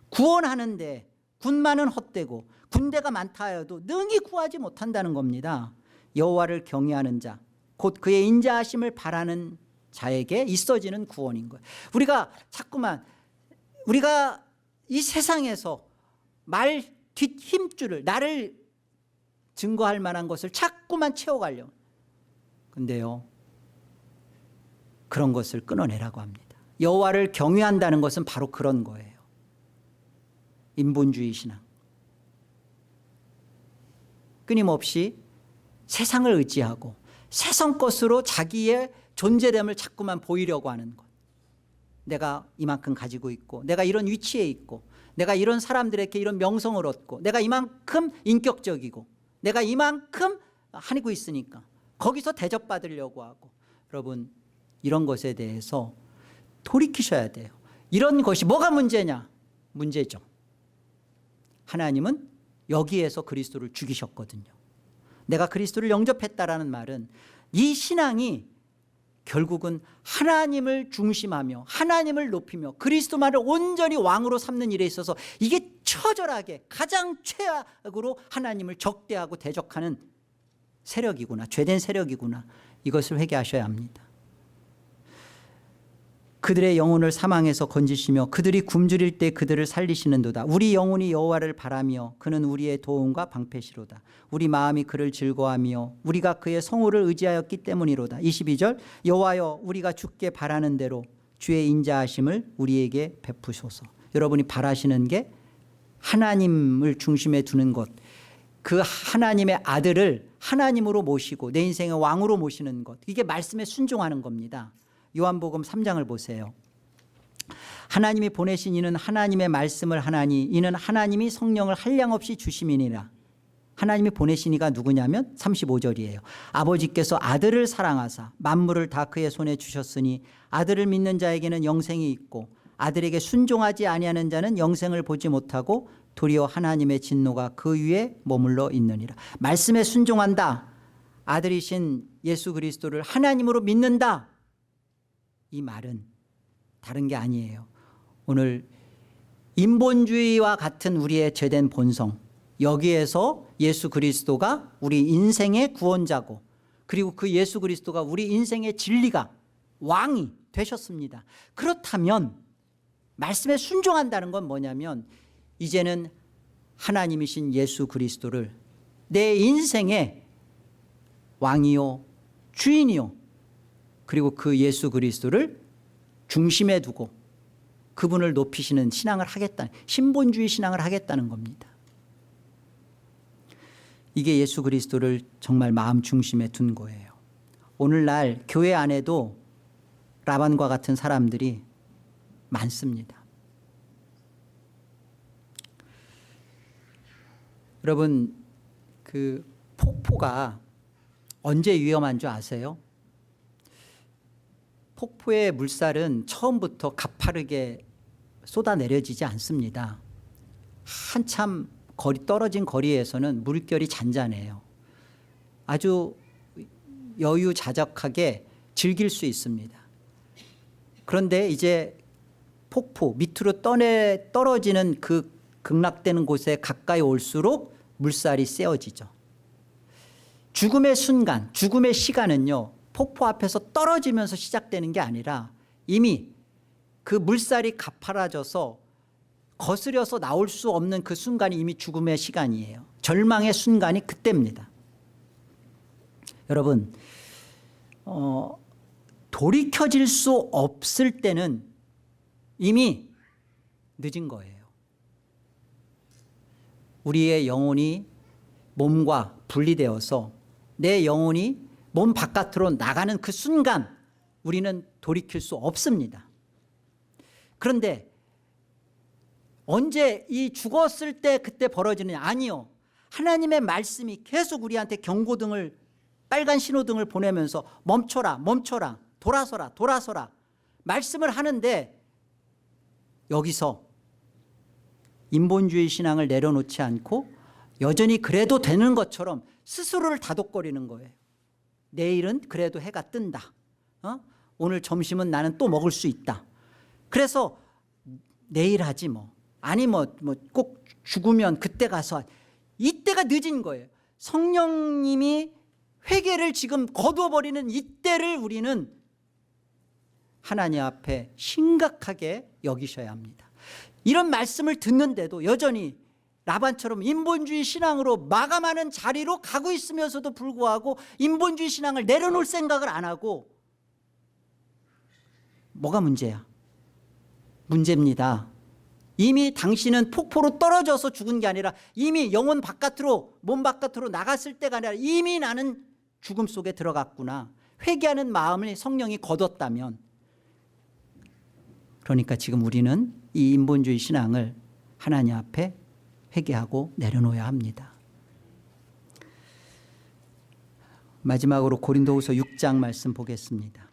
구원하는데 군마는 헛되고 군대가 많다 하여도 능히 구하지 못한다는 겁니다. 여호와를 경외하는 자, 곧 그의 인자하심을 바라는 자에게 있어지는 구원인 거예요. 우리가 자꾸만 우리가 이 세상에서 말 뒷 힘줄을, 나를 증거할 만한 것을 자꾸만 채워가려고. 근데요, 그런 것을 끊어내라고 합니다. 여호와를 경외한다는 것은 바로 그런 거예요. 인본주의 신앙. 끊임없이 세상을 의지하고 세상 것으로 자기의 존재됨을 자꾸만 보이려고 하는 것. 내가 이만큼 가지고 있고, 내가 이런 위치에 있고, 내가 이런 사람들에게 이런 명성을 얻고, 내가 이만큼 인격적이고, 내가 이만큼 하고 있으니까 거기서 대접받으려고 하고. 여러분, 이런 것에 대해서 돌이키셔야 돼요. 이런 것이 뭐가 문제냐? 문제죠. 하나님은 여기에서 그리스도를 죽이셨거든요. 내가 그리스도를 영접했다라는 말은 이 신앙이 결국은 하나님을 중심하며 하나님을 높이며 그리스도만을 온전히 왕으로 삼는 일에 있어서 이게 처절하게 가장 최악으로 하나님을 적대하고 대적하는 세력이구나, 죄된 세력이구나, 이것을 회개하셔야 합니다. 그들의 영혼을 사망에서 건지시며 그들이 굶주릴 때 그들을 살리시는도다. 우리 영혼이 여호와를 바라며 그는 우리의 도움과 방패시로다. 우리 마음이 그를 즐거워하며 우리가 그의 성호를 의지하였기 때문이로다. 22절, 여호와여 우리가 주께 바라는 대로 주의 인자하심을 우리에게 베푸소서. 여러분이 바라시는 게 하나님을 중심에 두는 것, 그 하나님의 아들을 하나님으로 모시고 내 인생의 왕으로 모시는 것, 이게 말씀에 순종하는 겁니다. 요한복음 3장을 보세요. 하나님이 보내신 이는 하나님의 말씀을 하나니 이는 하나님이 성령을 한량없이 주심이니라. 하나님이 보내신 이가 누구냐면 35절이에요. 아버지께서 아들을 사랑하사 만물을 다 그의 손에 주셨으니 아들을 믿는 자에게는 영생이 있고 아들에게 순종하지 아니하는 자는 영생을 보지 못하고 도리어 하나님의 진노가 그 위에 머물러 있느니라. 말씀에 순종한다, 아들이신 예수 그리스도를 하나님으로 믿는다, 이 말은 다른 게 아니에요. 오늘 인본주의와 같은 우리의 죄된 본성, 여기에서 예수 그리스도가 우리 인생의 구원자고, 그리고 그 예수 그리스도가 우리 인생의 진리가 왕이 되셨습니다. 그렇다면 말씀에 순종한다는 건 뭐냐면 이제는 하나님이신 예수 그리스도를 내 인생의 왕이요 주인이요, 그리고 그 예수 그리스도를 중심에 두고 그분을 높이시는 신앙을 하겠다는, 신본주의 신앙을 하겠다는 겁니다. 이게 예수 그리스도를 정말 마음 중심에 둔 거예요. 오늘날 교회 안에도 라반과 같은 사람들이 많습니다. 여러분, 그 폭포가 언제 위험한 줄 아세요? 폭포의 물살은 처음부터 가파르게 쏟아내려지지 않습니다. 한참 떨어진 거리에서는 물결이 잔잔해요. 아주 여유자적하게 즐길 수 있습니다. 그런데 이제 폭포 밑으로 떨어지는 그 극락되는 곳에 가까이 올수록 물살이 세어지죠. 죽음의 순간, 죽음의 시간은요, 폭포 앞에서 떨어지면서 시작되는 게 아니라 이미 그 물살이 가파라져서 거스려서 나올 수 없는 그 순간이 이미 죽음의 시간이에요. 절망의 순간이 그때입니다. 여러분, 돌이켜질 수 없을 때는 이미 늦은 거예요. 우리의 영혼이 몸과 분리되어서 내 영혼이 몸 바깥으로 나가는 그 순간 우리는 돌이킬 수 없습니다. 그런데 언제 이 죽었을 때 그때 벌어지느냐? 아니요. 하나님의 말씀이 계속 우리한테 경고등을, 빨간 신호등을 보내면서 멈춰라, 멈춰라, 돌아서라, 돌아서라 말씀을 하는데, 여기서 인본주의 신앙을 내려놓지 않고 여전히 그래도 되는 것처럼 스스로를 다독거리는 거예요. 내일은 그래도 해가 뜬다. 오늘 점심은 나는 또 먹을 수 있다. 그래서 내일 하지 뭐. 아니 꼭 죽으면 그때 가서. 이때가 늦은 거예요. 성령님이 회개를 지금 거두어버리는 이때를 우리는 하나님 앞에 심각하게 여기셔야 합니다. 이런 말씀을 듣는데도 여전히 라반처럼 인본주의 신앙으로 마감하는 자리로 가고 있으면서도 불구하고 인본주의 신앙을 내려놓을 생각을 안 하고, 뭐가 문제야? 문제입니다. 이미 당신은 폭포로 떨어져서 죽은 게 아니라 이미 영혼 바깥으로, 몸 바깥으로 나갔을 때가 아니라 이미 나는 죽음 속에 들어갔구나. 회개하는 마음을 성령이 거뒀다면, 그러니까 지금 우리는 이 인본주의 신앙을 하나님 앞에 회개하고 내려놓아야 합니다. 마지막으로 고린도후서 6장 말씀 보겠습니다.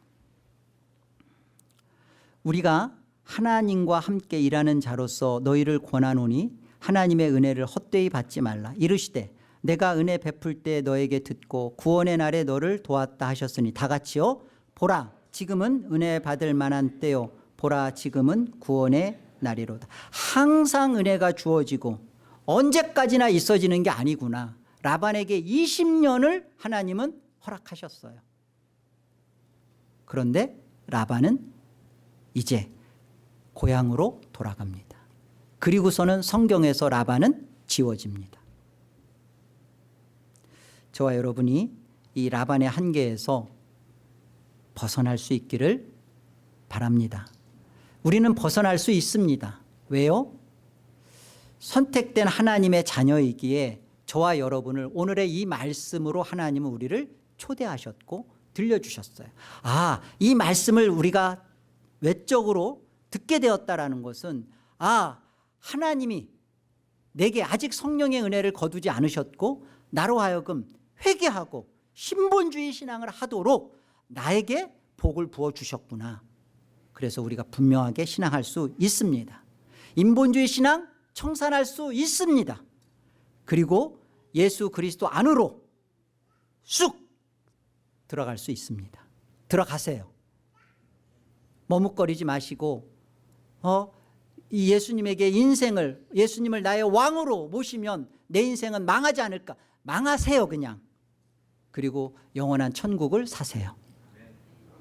우리가 하나님과 함께 일하는 자로서 너희를 권하노니 하나님의 은혜를 헛되이 받지 말라. 이르시되 내가 은혜 베풀 때 너에게 듣고 구원의 날에 너를 도왔다 하셨으니, 다 같이요. 보라, 지금은 은혜 받을 만한 때요. 보라, 지금은 구원의 날이로다. 항상 은혜가 주어지고 언제까지나 있어지는 게 아니구나. 라반에게 20년을 하나님은 허락하셨어요. 그런데 라반은 이제 고향으로 돌아갑니다. 그리고서는 성경에서 라반은 지워집니다. 저와 여러분이 이 라반의 한계에서 벗어날 수 있기를 바랍니다. 우리는 벗어날 수 있습니다. 왜요? 선택된 하나님의 자녀이기에 저와 여러분을 오늘의 이 말씀으로 하나님은 우리를 초대하셨고 들려주셨어요. 아, 이 말씀을 우리가 외적으로 듣게 되었다라는 것은, 하나님이 내게 아직 성령의 은혜를 거두지 않으셨고 나로 하여금 회개하고 신본주의 신앙을 하도록 나에게 복을 부어주셨구나. 그래서 우리가 분명하게 신앙할 수 있습니다. 인본주의 신앙 청산할 수 있습니다. 그리고 예수 그리스도 안으로 쑥 들어갈 수 있습니다. 들어가세요. 머뭇거리지 마시고 이 예수님에게 예수님을 나의 왕으로 모시면 내 인생은 망하지 않을까. 망하세요 그냥. 그리고 영원한 천국을 사세요.